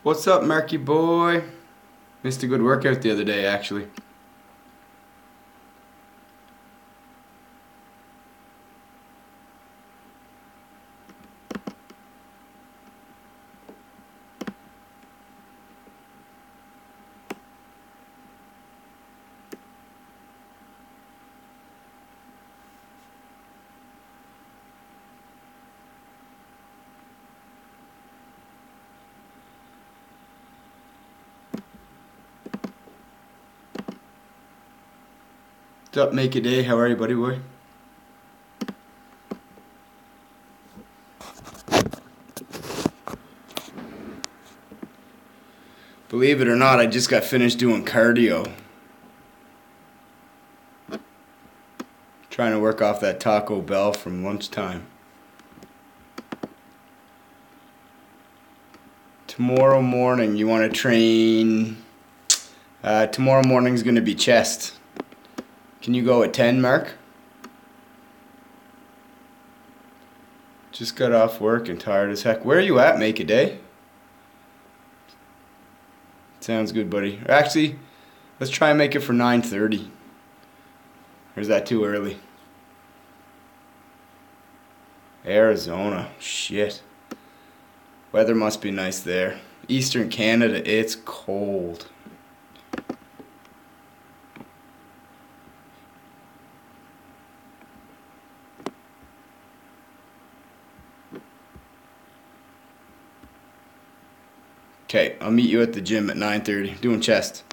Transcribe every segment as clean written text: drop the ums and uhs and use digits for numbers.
What's up, Marky boy? Missed a good workout the other day, actually. What's up, Make a Day? How are you, buddy boy? Believe it or not, I just got finished doing cardio. Trying to work off that Taco Bell from lunchtime. Tomorrow morning, you want to train... tomorrow morning's going to be chest. Can you go at 10, Mark? Just got off work and tired as heck. Where are you at, Make a Day? Sounds good, buddy. Actually, let's try and make it for 9:30. Or is that too early? Arizona. Shit. Weather must be nice there. Eastern Canada, it's cold. Okay, I'll meet you at the gym at 9:30, doing chest.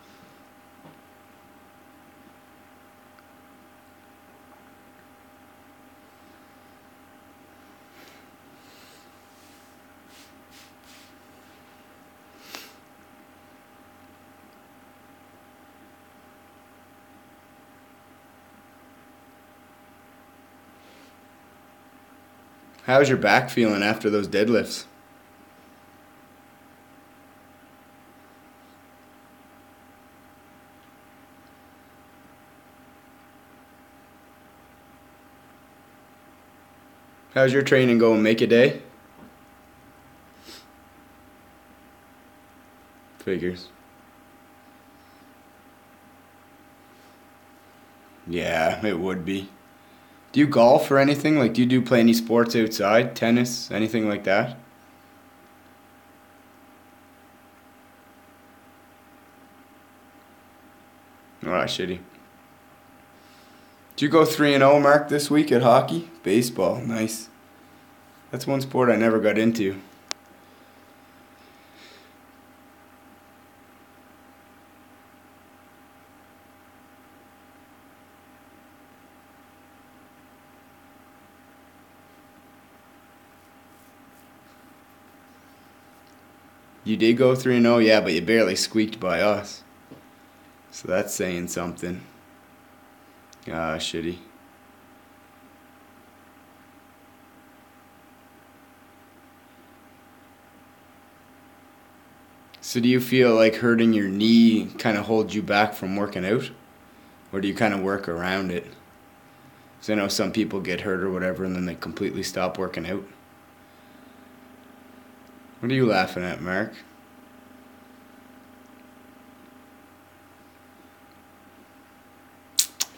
How's your back feeling after those deadlifts? How's your training going, Make a Day? Figures. Yeah, it would be. Do you golf or anything? Like, do you play any sports outside? Tennis? Anything like that? Ah, shitty. Did you go 3-0, Mark, this week at hockey? Baseball, nice. That's one sport I never got into. You did go 3-0, yeah, but you barely squeaked by us. So that's saying something. Ah, shitty. So do you feel like hurting your knee kind of holds you back from working out? Or do you kind of work around it? Because I know some people get hurt or whatever and then they completely stop working out. What are you laughing at, Mark?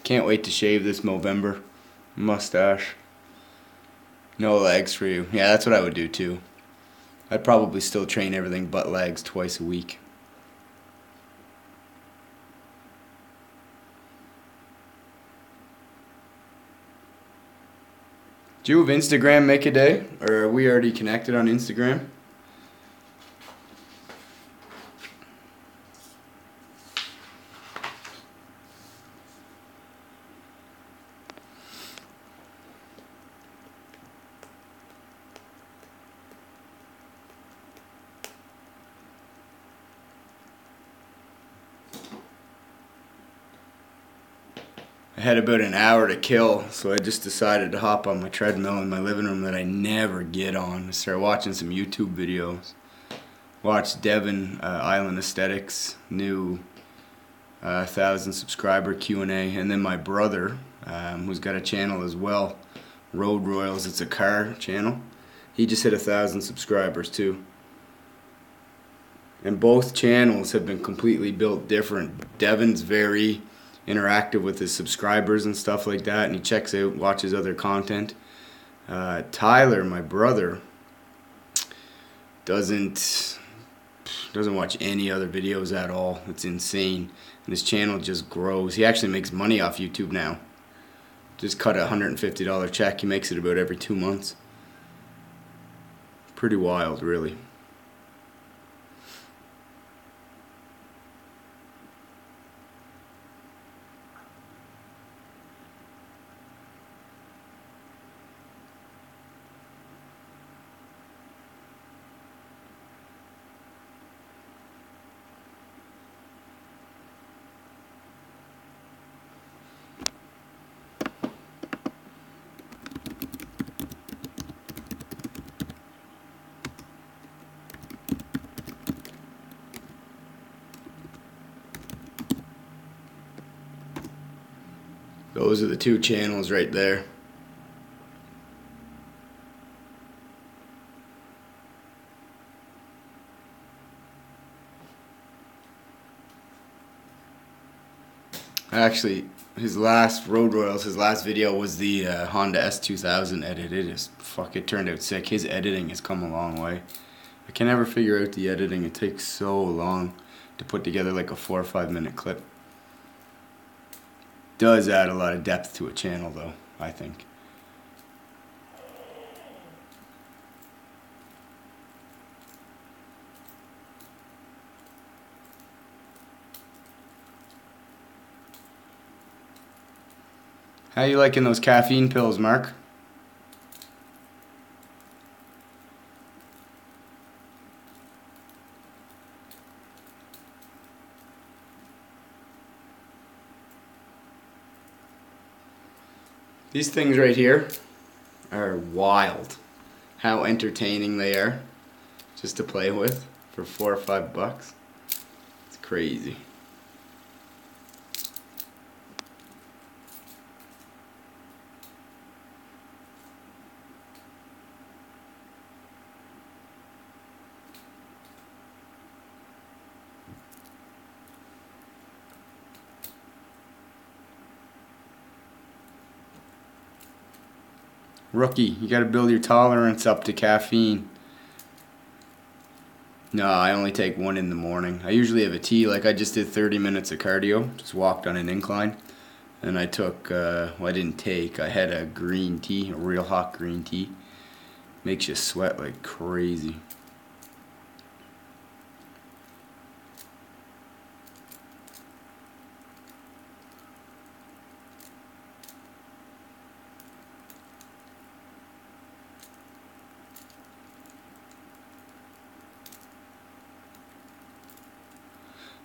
Can't wait to shave this Movember mustache. No legs for you. Yeah, that's what I would do too. I'd probably still train everything but legs twice a week. Do you have Instagram, Make a Day? Or are we already connected on Instagram? I had about an hour to kill, so I just decided to hop on my treadmill in my living room that I never get on. I started watching some YouTube videos. Watched Devin Island Aesthetics new 1,000 subscriber Q&A, and then my brother, who's got a channel as well, Road Royals. It's a car channel. He just hit 1,000 subscribers too. And both channels have been completely built different. Devin's very interactive with his subscribers and stuff like that, and he checks out, watches other content. Tyler, my brother, doesn't watch any other videos at all. It's insane. And his channel just grows. He actually makes money off YouTube now. Just cut a $150 check. He makes it about every 2 months. Pretty wild, really. Those are the two channels right there. Actually, his last Road Royals, his last video was the Honda S2000 edit. It turned out sick. His editing has come a long way. I can never figure out the editing. It takes so long to put together like a 4 or 5 minute clip. Does add a lot of depth to a channel though, I think. How you liking those caffeine pills, Mark? These things right here are wild. How entertaining they are just to play with for $4 or $5. It's crazy. Rookie, you gotta build your tolerance up to caffeine. No, I only take one in the morning. I usually have a tea, like I just did 30 minutes of cardio, just walked on an incline. And I took, well I didn't take, I had a green tea, a real hot green tea. Makes you sweat like crazy.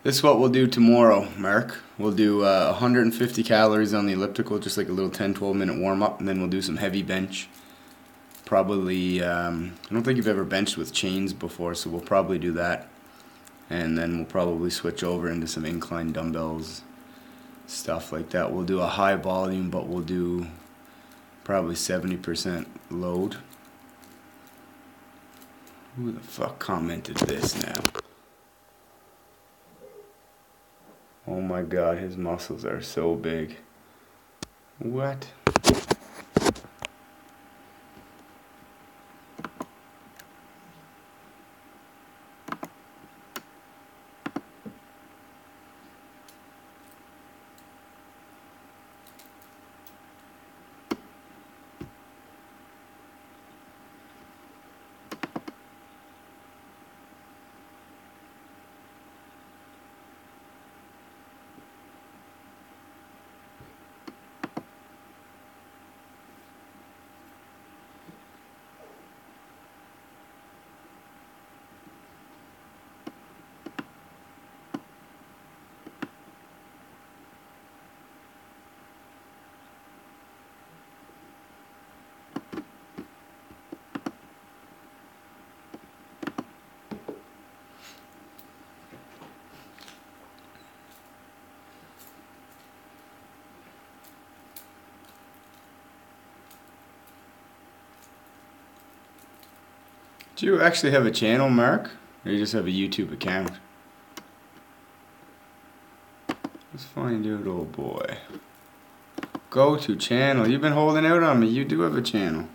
This is what we'll do tomorrow, Mark. We'll do 150 calories on the elliptical, just like a little 10-12 minute warm up, and then we'll do some heavy bench. Probably, I don't think you've ever benched with chains before, so we'll probably do that. And then we'll probably switch over into some incline dumbbells, stuff like that. We'll do a high volume, but we'll do probably 70% load. Who the fuck commented this now? Oh my god, his muscles are so big. What? Do you actually have a channel, Mark? Or you just have a YouTube account. Let's find out, old boy. Go to channel. You've been holding out on me. You do have a channel.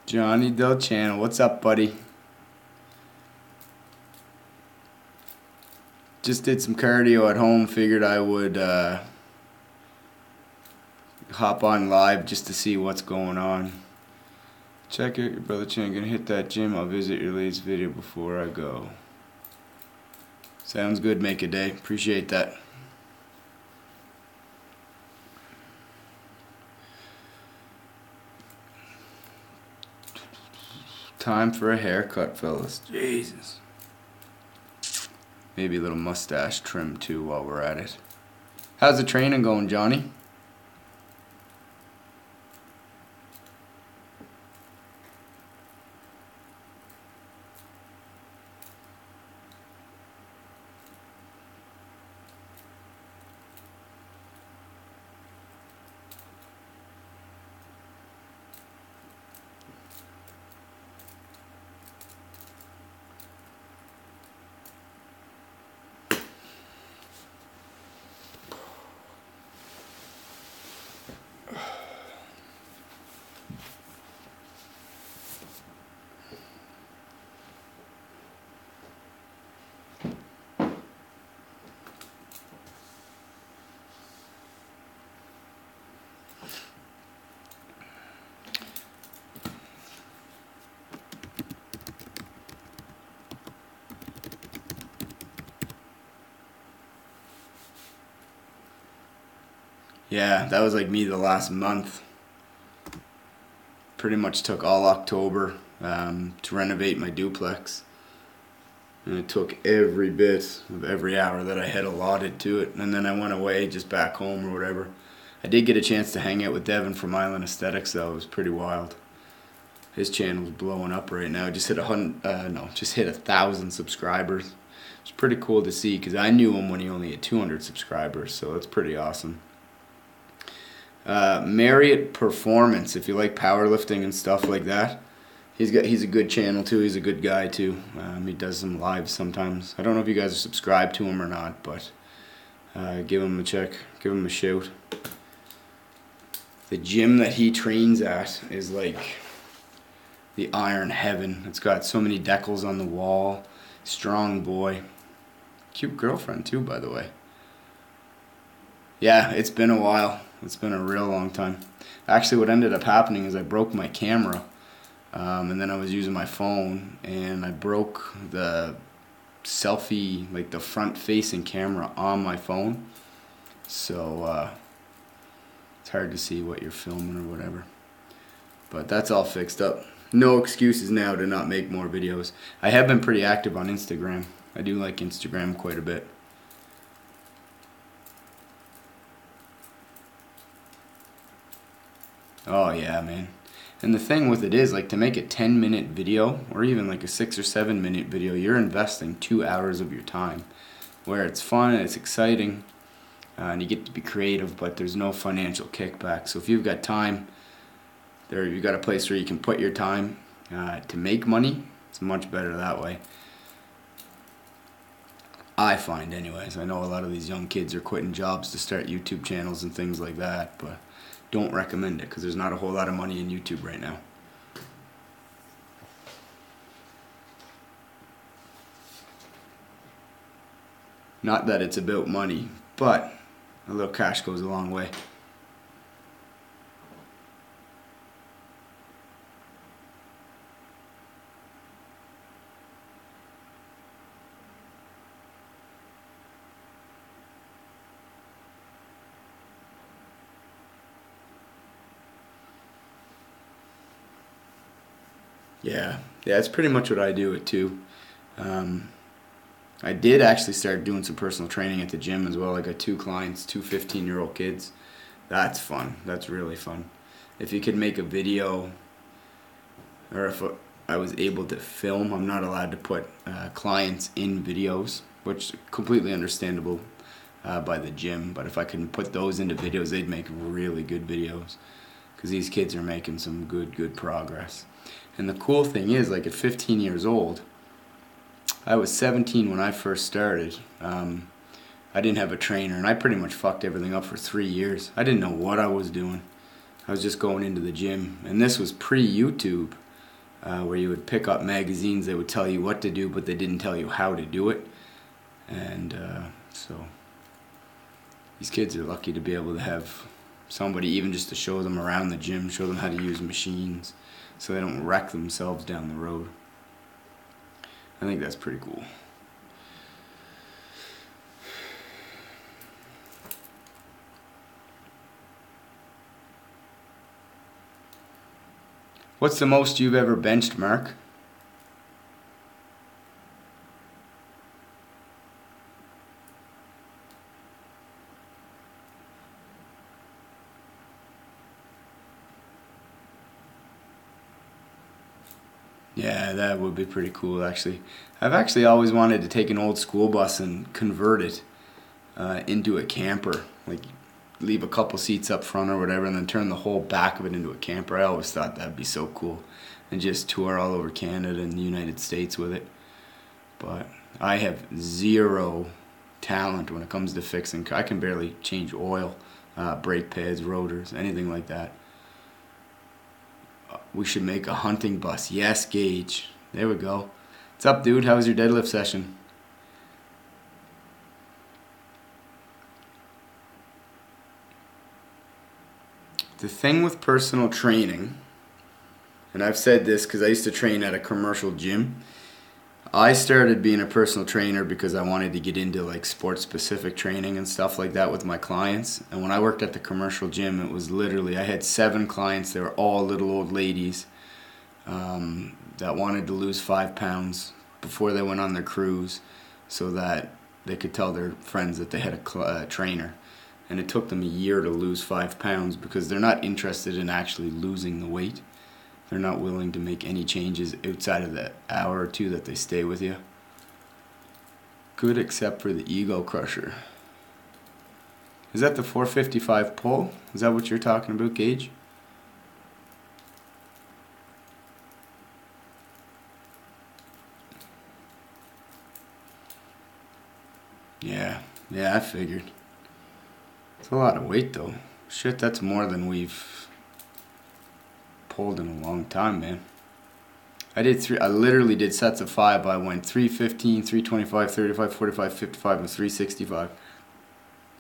Johnny Del Channel, what's up, buddy? Just did some cardio at home. Figured I would hop on live just to see what's going on. Check out your brother Chan. Gonna hit that gym. I'll visit your latest video before I go. Sounds good. Make a day. Appreciate that. Time for a haircut, fellas. Jesus. Maybe a little mustache trim too while we're at it. How's the training going, Johnny? Yeah, that was like me the last month. Pretty much took all October to renovate my duplex. And it took every bit of every hour that I had allotted to it. And then I went away just back home or whatever. I did get a chance to hang out with Devin from Island Aesthetics though. It was pretty wild. His channel's blowing up right now. Just hit 1,000 subscribers. It's pretty cool to see because I knew him when he only had 200 subscribers. So that's pretty awesome. Marriott Performance, if you like powerlifting and stuff like that, he's a good channel too. He's a good guy too. He does some lives sometimes. I don't know if you guys are subscribed to him or not, but give him a check, give him a shout. The gym that he trains at is like the iron heaven. It's got so many decals on the wall. Strong boy. Cute girlfriend too, by the way. Yeah, it's been a while. It's been a real long time. Actually, what ended up happening is I broke my camera, and then I was using my phone, and I broke the selfie, like the front-facing camera on my phone. So it's hard to see what you're filming or whatever. But that's all fixed up. No excuses now to not make more videos. I have been pretty active on Instagram. I do like Instagram quite a bit. Oh yeah, man. And the thing with it is, like, to make a 10-minute video or even like a 6 or 7-minute video, you're investing 2 hours of your time, where it's fun, it's exciting, and you get to be creative, but there's no financial kickback. So if you've got time, you've got a place where you can put your time to make money. It's much better that way. I find anyways. I know a lot of these young kids are quitting jobs to start YouTube channels and things like that, but don't recommend it because there's not a whole lot of money in YouTube right now. Not that it's about money, but a little cash goes a long way. Yeah, it's pretty much what I do it too. I did actually start doing some personal training at the gym as well. I got 2 clients, 2 15-year-old kids. That's fun. That's really fun. If you could make a video, or if I was able to film, I'm not allowed to put clients in videos, which is completely understandable by the gym. But if I can put those into videos, they'd make really good videos because these kids are making some good progress. And the cool thing is, like at 15 years old, I was 17 when I first started. I didn't have a trainer, and I pretty much fucked everything up for 3 years. I didn't know what I was doing. I was just going into the gym, and this was pre-YouTube, where you would pick up magazines that would tell you what to do, but they didn't tell you how to do it. And so these kids are lucky to be able to have somebody even just to show them around the gym, show them how to use machines, so they don't wreck themselves down the road. I think that's pretty cool. What's the most you've ever benched, Mark? Yeah, that would be pretty cool, actually. I've actually always wanted to take an old school bus and convert it into a camper. Like, leave a couple seats up front or whatever, and then turn the whole back of it into a camper. I always thought that'd be so cool. And just tour all over Canada and the United States with it. But I have zero talent when it comes to fixing. I can barely change oil, brake pads, rotors, anything like that. We should make a hunting bus. Yes, Gage. There we go. What's up, dude? How was your deadlift session? The thing with personal training, and I've said this because I used to train at a commercial gym. I started being a personal trainer because I wanted to get into like sports specific training and stuff like that with my clients. And when I worked at the commercial gym, it was literally, I had 7 clients. They were all little old ladies that wanted to lose 5 pounds before they went on their cruise so that they could tell their friends that they had a trainer. And it took them a year to lose 5 pounds because they're not interested in actually losing the weight. They're not willing to make any changes outside of the hour or 2 that they stay with you. Good except for the ego crusher. Is that the 455 pull? Is that what you're talking about, Gage? Yeah, I figured. It's a lot of weight though. Shit, that's more than we've pulled in a long time, man. I literally did sets of 5. I went 315, 325, 35, 45, 55, and 365.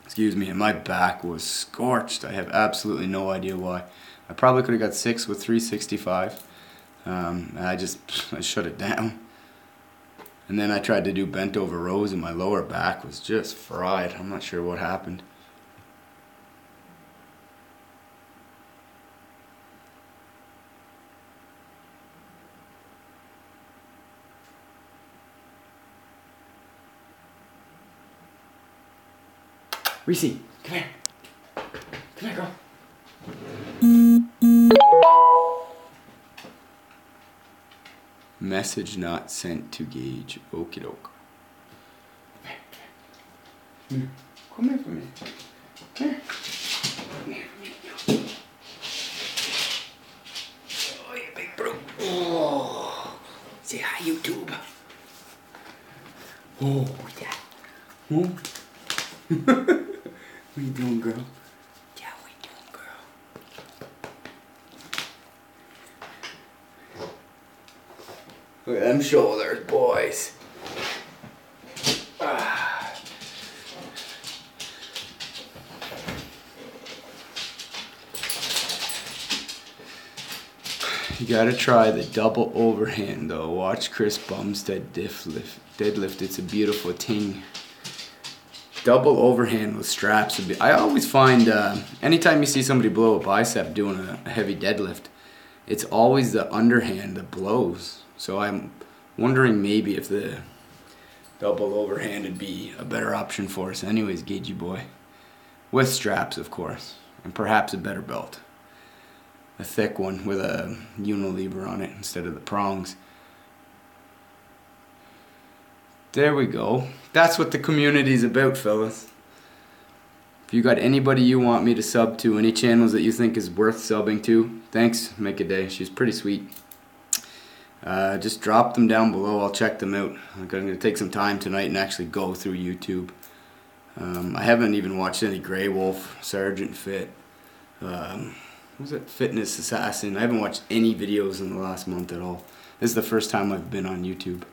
Excuse me, and my back was scorched. I have absolutely no idea why. I probably could have got 6 with 365. I shut it down. And then I tried to do bent over rows and my lower back was just fried. I'm not sure what happened. Reese, come here. Come here, girl. Message not sent to Gage. Okie doke. Come here for me. Come here. Come here for me. Oh, you big bro. Oh. Say hi, YouTube. Oh, yeah. What are you doing, girl? Yeah, what are you doing, girl? Look at them shoulders, boys. You gotta try the double overhand though. Watch Chris Bumstead deadlift. It's a beautiful thing. Double overhand with straps. I always find anytime you see somebody blow a bicep doing a heavy deadlift, it's always the underhand that blows. So I'm wondering maybe if the double overhand would be a better option for us. Anyways, Gagey boy. With straps, of course. And perhaps a better belt. A thick one with a Unilever on it instead of the prongs. There we go. That's what the community's about, fellas. If you got anybody you want me to sub to, any channels that you think is worth subbing to, thanks, Make a Day. She's pretty sweet. Just drop them down below. I'll check them out. I'm going to take some time tonight and actually go through YouTube. I haven't even watched any Grey Wolf, Sergeant Fit. What was it? Fitness Assassin. I haven't watched any videos in the last month at all. This is the first time I've been on YouTube.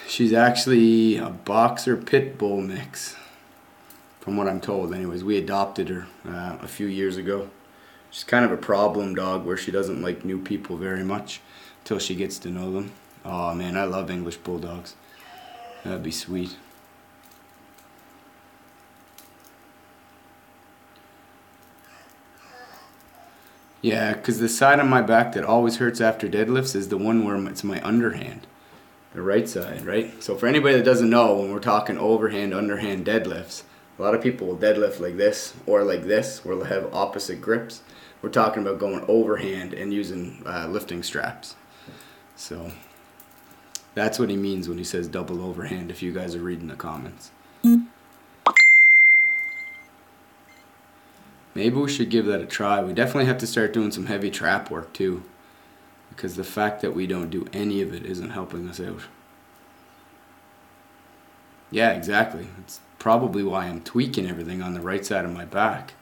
She's actually a boxer pit bull mix, from what I'm told. Anyways, we adopted her a few years ago. She's kind of a problem dog where she doesn't like new people very much until she gets to know them. Oh man, I love English bulldogs. That'd be sweet. Yeah, because the side of my back that always hurts after deadlifts is the one where it's my underhand. The right side, right? So for anybody that doesn't know, when we're talking overhand, underhand deadlifts, a lot of people will deadlift like this or like this, where they'll have opposite grips. We're talking about going overhand and using lifting straps. So that's what he means when he says double overhand, if you guys are reading the comments. Maybe we should give that a try. We definitely have to start doing some heavy trap work too, because the fact that we don't do any of it isn't helping us out. Yeah, exactly. It's probably why I'm tweaking everything on the right side of my back.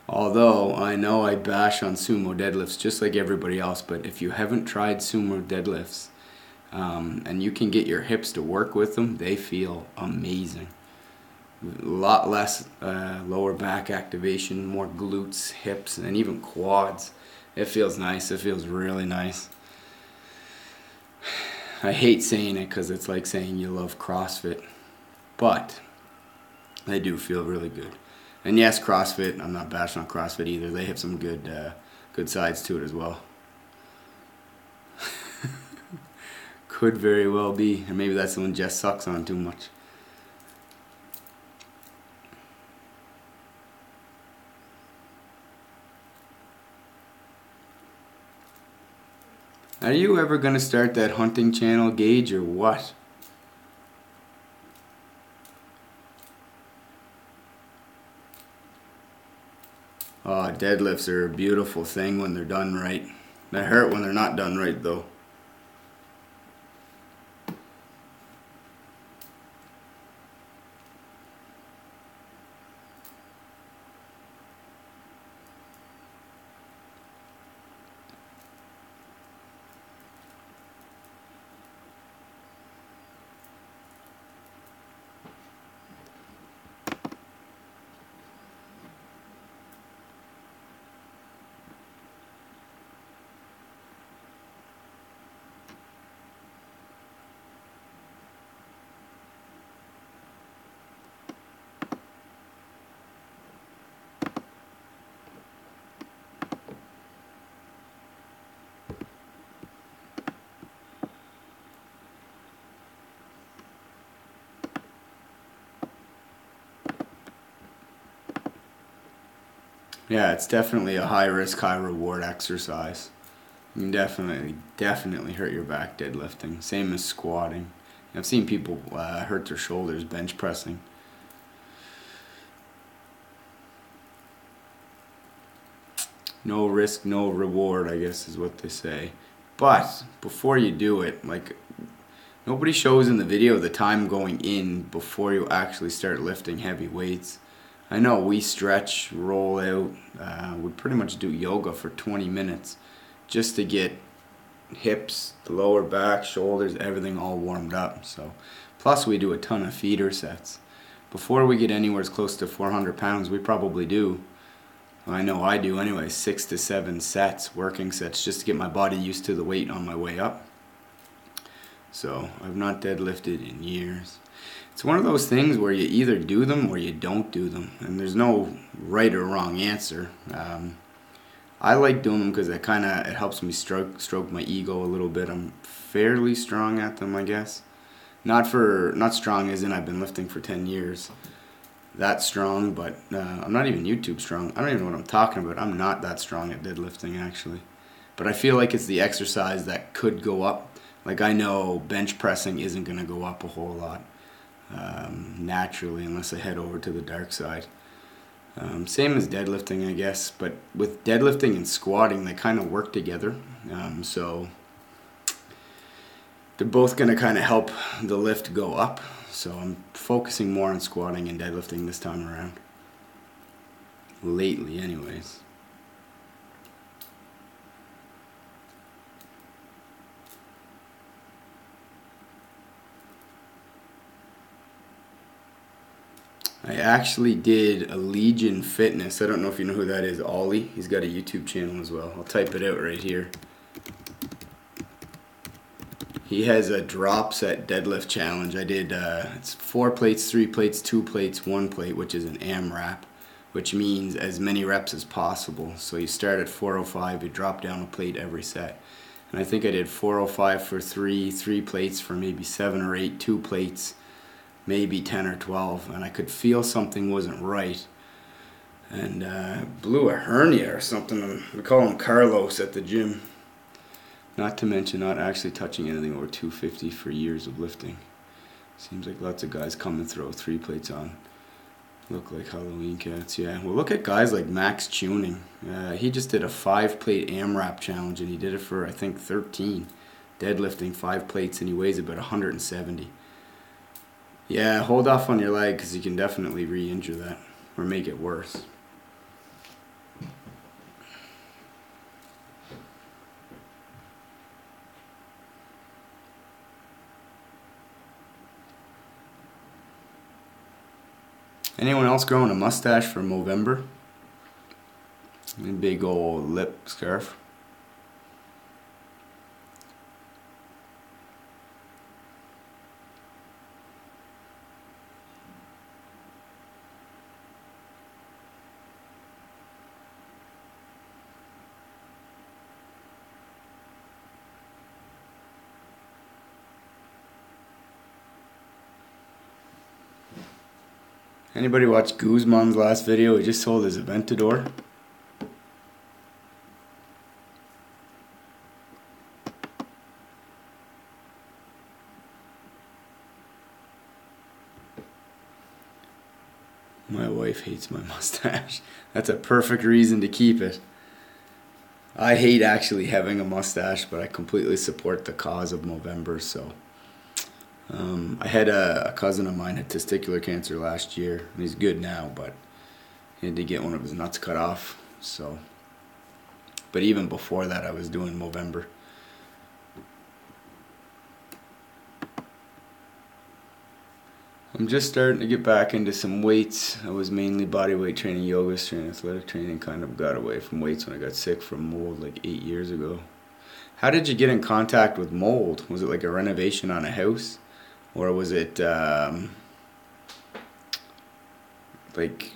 Although I know I bash on sumo deadlifts just like everybody else, but if you haven't tried sumo deadlifts and you can get your hips to work with them, they feel amazing. A lot less lower back activation, more glutes, hips, and even quads. It feels nice. It feels really nice. I hate saying it because it's like saying you love CrossFit, but they do feel really good. And yes, CrossFit, I'm not bashing on CrossFit either. They have some good good sides to it as well. Could very well be. And maybe that's the one Jess sucks on too much. Are you ever going to start that hunting channel, Gage, or what? Oh, deadlifts are a beautiful thing when they're done right. They hurt when they're not done right, though. Yeah, it's definitely a high risk, high reward exercise. You can definitely hurt your back deadlifting. Same as squatting. I've seen people hurt their shoulders bench pressing. No risk, no reward, I guess is what they say. But before you do it, like, nobody shows in the video the time going in before you actually start lifting heavy weights. I know we stretch, roll out, we pretty much do yoga for 20 minutes just to get hips, the lower back, shoulders, everything all warmed up. So, plus we do a ton of feeder sets. Before we get anywhere as close to 400 pounds, we probably do, I know I do anyway, 6 to 7 sets, working sets, just to get my body used to the weight on my way up. So I've not deadlifted in years. It's one of those things where you either do them or you don't do them, and there's no right or wrong answer. I like doing them because it helps me stroke my ego a little bit. I'm fairly strong at them, I guess. Not strong as in I've been lifting for 10 years. That strong, but I'm not even YouTube strong. I don't even know what I'm talking about. I'm not that strong at deadlifting actually. But I feel like it's the exercise that could go up. Like I know bench pressing isn't going to go up a whole lot naturally unless I head over to the dark side. Same as deadlifting, I guess, but with deadlifting and squatting, they kind of work together. So they're both going to kind of help the lift go up. So I'm focusing more on squatting and deadlifting this time around. Lately, anyways. I actually did a Legion Fitness. I don't know if you know who that is, Ollie. He's got a YouTube channel as well. I'll type it out right here. He has a drop set deadlift challenge. I did, it's 4 plates, 3 plates, 2 plates, 1 plate, which is an AMRAP, which means as many reps as possible. So you start at 405, you drop down a plate every set. And I think I did 405 for 3 plates for maybe 7 or 8, 2 plates, maybe 10 or 12, and I could feel something wasn't right. And blew a hernia or something. We call him Carlos at the gym. Not to mention not actually touching anything over 250 for years of lifting. Seems like lots of guys come and throw 3 plates on. Look like Halloween cats, yeah. Well, look at guys like Max Tuning. He just did a 5-plate AMRAP challenge, and he did it for, I think, 13. Deadlifting 5 plates, and he weighs about 170. Yeah, hold off on your leg because you can definitely re-injure that or make it worse. Anyone else growing a mustache for Movember? A big old lip scarf. Anybody watch Guzman's last video? He just sold his Aventador. My wife hates my mustache. That's a perfect reason to keep it. I hate actually having a mustache, but I completely support the cause of Movember, so. I had a cousin of mine had testicular cancer last year, and he's good now, but he had to get one of his nuts cut off, so. But even before that, I was doing Movember. I'm just starting to get back into some weights. I was mainly bodyweight training, yoga training, athletic training, kind of got away from weights when I got sick from mold like 8 years ago. How did you get in contact with mold? Was it like a renovation on a house? Or was it like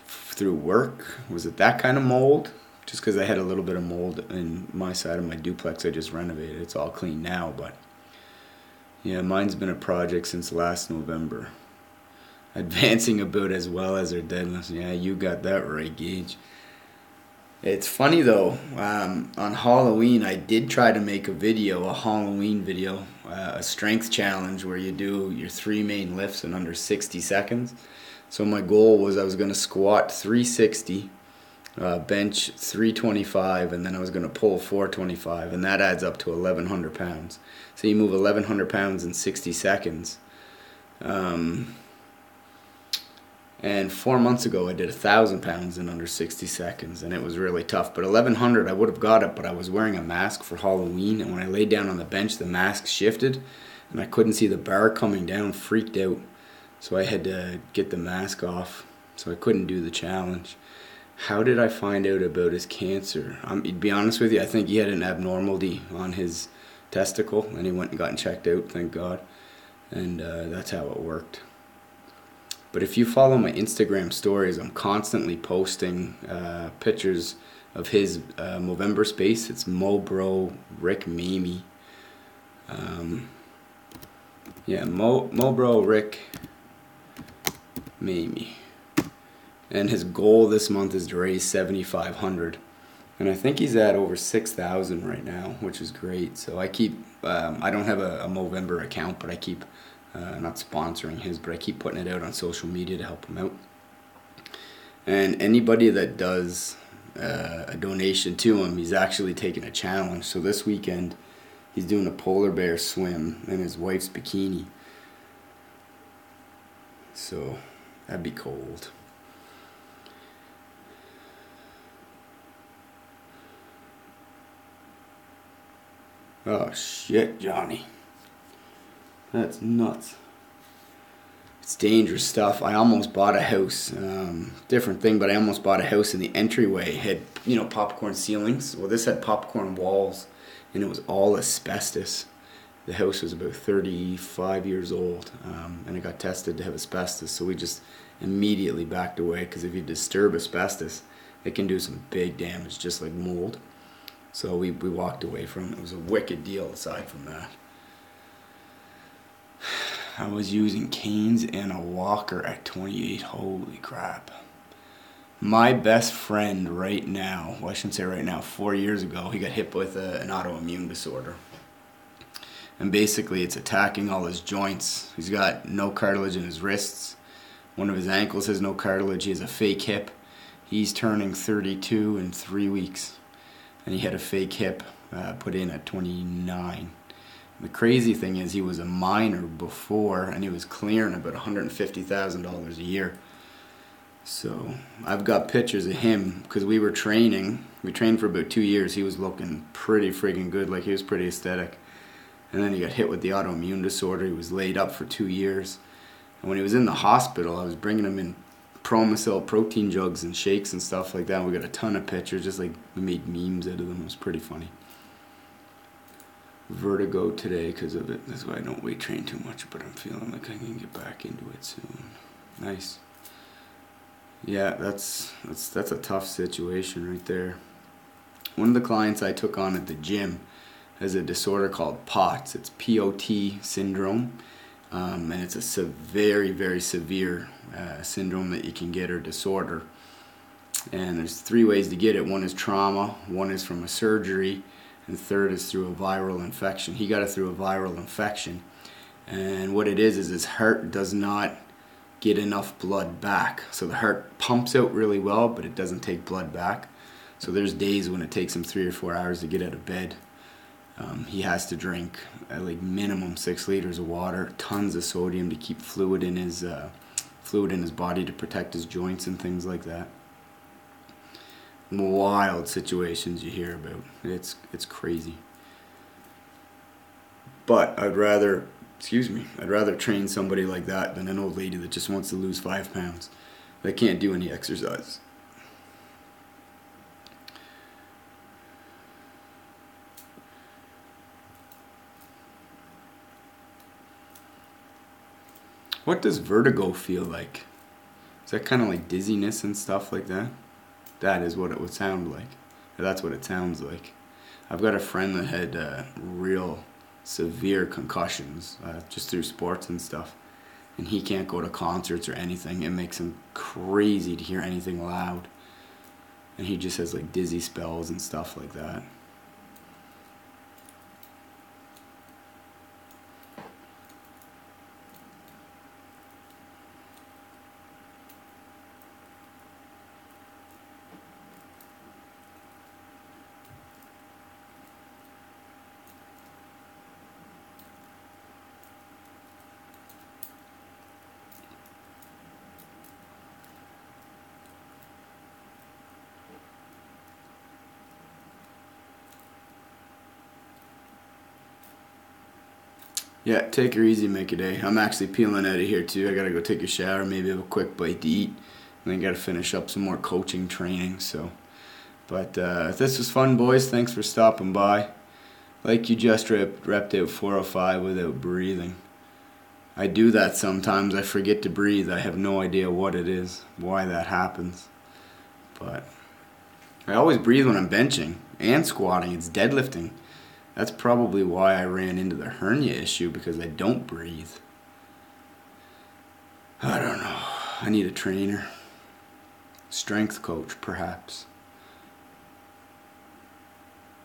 through work? Was it that kind of mold? Just because I had a little bit of mold in my side of my duplex I just renovated. It's all clean now, but yeah, mine's been a project since last November. Advancing about as well as our deadlifts. Yeah, you got that right, Gage. It's funny though, on Halloween I did try to make a Halloween video, a strength challenge where you do your 3 main lifts in under 60 seconds. So my goal was I was going to squat 360, bench 325, and then I was going to pull 425, and that adds up to 1,100 pounds. So you move 1,100 pounds in 60 seconds. And And 4 months ago, I did 1,000 pounds in under 60 seconds, and it was really tough. But 1,100, I would have got it, but I was wearing a mask for Halloween, and when I laid down on the bench, the mask shifted, and I couldn't see the bar coming down, freaked out. So I had to get the mask off, so I couldn't do the challenge. How did I find out about his cancer? To be honest with you, I think he had an abnormality on his testicle, and he went and got checked out, thank God. And that's how it worked. But if you follow my Instagram stories, I'm constantly posting pictures of his Movember space. It's Mobro Rick Mamie. Mobro Rick Mamie. And his goal this month is to raise $7,500. And I think he's at over 6,000 right now, which is great. So I keep, I don't have a Movember account, but I keep not sponsoring his, but I keep putting it out on social media to help him out. And anybody that does a donation to him, he's actually taking a challenge. So this weekend, he's doing a polar bear swim in his wife's bikini. So that'd be cold. Oh shit, Johnny. That's nuts. It's dangerous stuff. I almost bought a house. Different thing, but I almost bought a house, and the entryway had, popcorn ceilings. Well, this had popcorn walls, and it was all asbestos. The house was about 35 years old, and it got tested to have asbestos, so we just immediately backed away, because if you disturb asbestos, it can do some big damage, just like mold. So we walked away from it. It was a wicked deal aside from that. I was using canes and a walker at 28. Holy crap. My best friend right now, well, I shouldn't say right now, 4 years ago, he got hit with an autoimmune disorder. And basically it's attacking all his joints. He's got no cartilage in his wrists. One of his ankles has no cartilage. He has a fake hip. He's turning 32 in 3 weeks. And he had a fake hip put in at 29. The crazy thing is he was a miner before, and he was clearing about $150,000 a year. So I've got pictures of him, because we were training. We trained for about 2 years. He was looking pretty friggin' good, like he was pretty aesthetic. And then he got hit with the autoimmune disorder. He was laid up for 2 years. And when he was in the hospital, I was bringing him in Promacell protein jugs and shakes and stuff like that. We got a ton of pictures, just like we made memes out of them. It was pretty funny. Vertigo today because of it. That's why I don't weight train too much, but I'm feeling like I can get back into it soon. Nice. Yeah, that's a tough situation right there. One of the clients I took on at the gym has a disorder called POTS. It's POT syndrome. And it's a very, very severe syndrome that you can get, or disorder. And there's 3 ways to get it. One is trauma, one is from a surgery, and third is through a viral infection. He got it through a viral infection. And what it is his heart does not get enough blood back. So the heart pumps out really well, but it doesn't take blood back. So there's days when it takes him 3 or 4 hours to get out of bed. He has to drink like minimum 6 liters of water, tons of sodium to keep fluid in his body to protect his joints and things like that. Wild situations you hear about. It's crazy. But I'd rather train somebody like that than an old lady that just wants to lose 5 pounds. They can't do any exercise. What does vertigo feel like? Is that kind of like dizziness and stuff like that? That is what it would sound like. That's what it sounds like. I've got a friend that had real severe concussions just through sports and stuff. And he can't go to concerts or anything. It makes him crazy to hear anything loud. And he just has like dizzy spells and stuff like that. Yeah, take her easy, make a day. I'm actually peeling out of here too. I gotta go take a shower, maybe have a quick bite to eat, and then gotta finish up some more coaching training. So, but this was fun, boys. Thanks for stopping by. Like you just repped out 405 without breathing. I do that sometimes. I forget to breathe. I have no idea what it is, why that happens. But I always breathe when I'm benching and squatting. It's deadlifting. That's probably why I ran into the hernia issue, because I don't breathe. I don't know. I need a trainer. Strength coach, perhaps.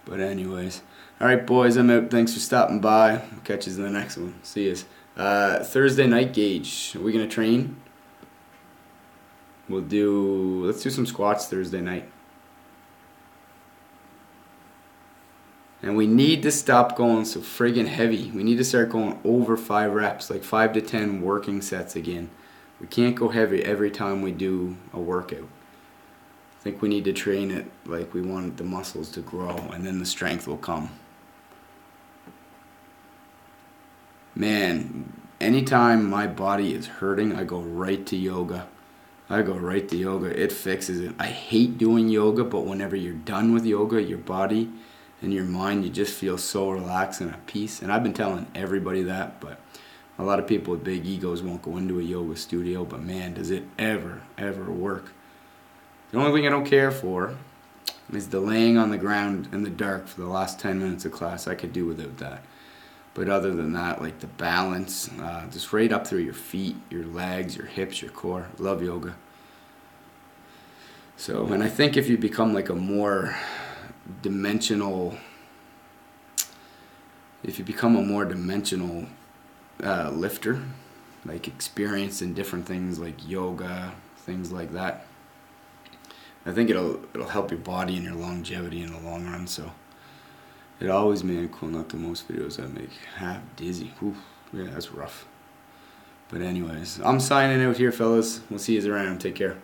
But anyways. Alright, boys, I'm out. Thanks for stopping by. I'll catch you in the next one. See yous. Thursday night gauge. Are we going to train? Let's do some squats Thursday night. And we need to stop going so friggin' heavy. We need to start going over 5 reps, like 5 to 10 working sets again. We can't go heavy every time we do a workout. I think we need to train it like we want the muscles to grow, and then the strength will come. Man, anytime my body is hurting, I go right to yoga. It fixes it. I hate doing yoga, but whenever you're done with yoga, your body and your mind, you just feel so relaxed and at peace. And I've been telling everybody that, but a lot of people with big egos won't go into a yoga studio, but man, does it ever work. The only thing I don't care for is the laying on the ground in the dark for the last 10 minutes of class. I could do without that. But other than that, like the balance, just right up through your feet, your legs, your hips, your core. Love yoga. So, and I think if you become like a more dimensional, lifter, like experienced in different things like yoga, things like that, I think it'll help your body and your longevity in the long run. So it always made it cool. Not the most videos I make half dizzy. Oof, yeah, that's rough. But anyways, I'm signing out here, fellas. We'll see you around. Take care.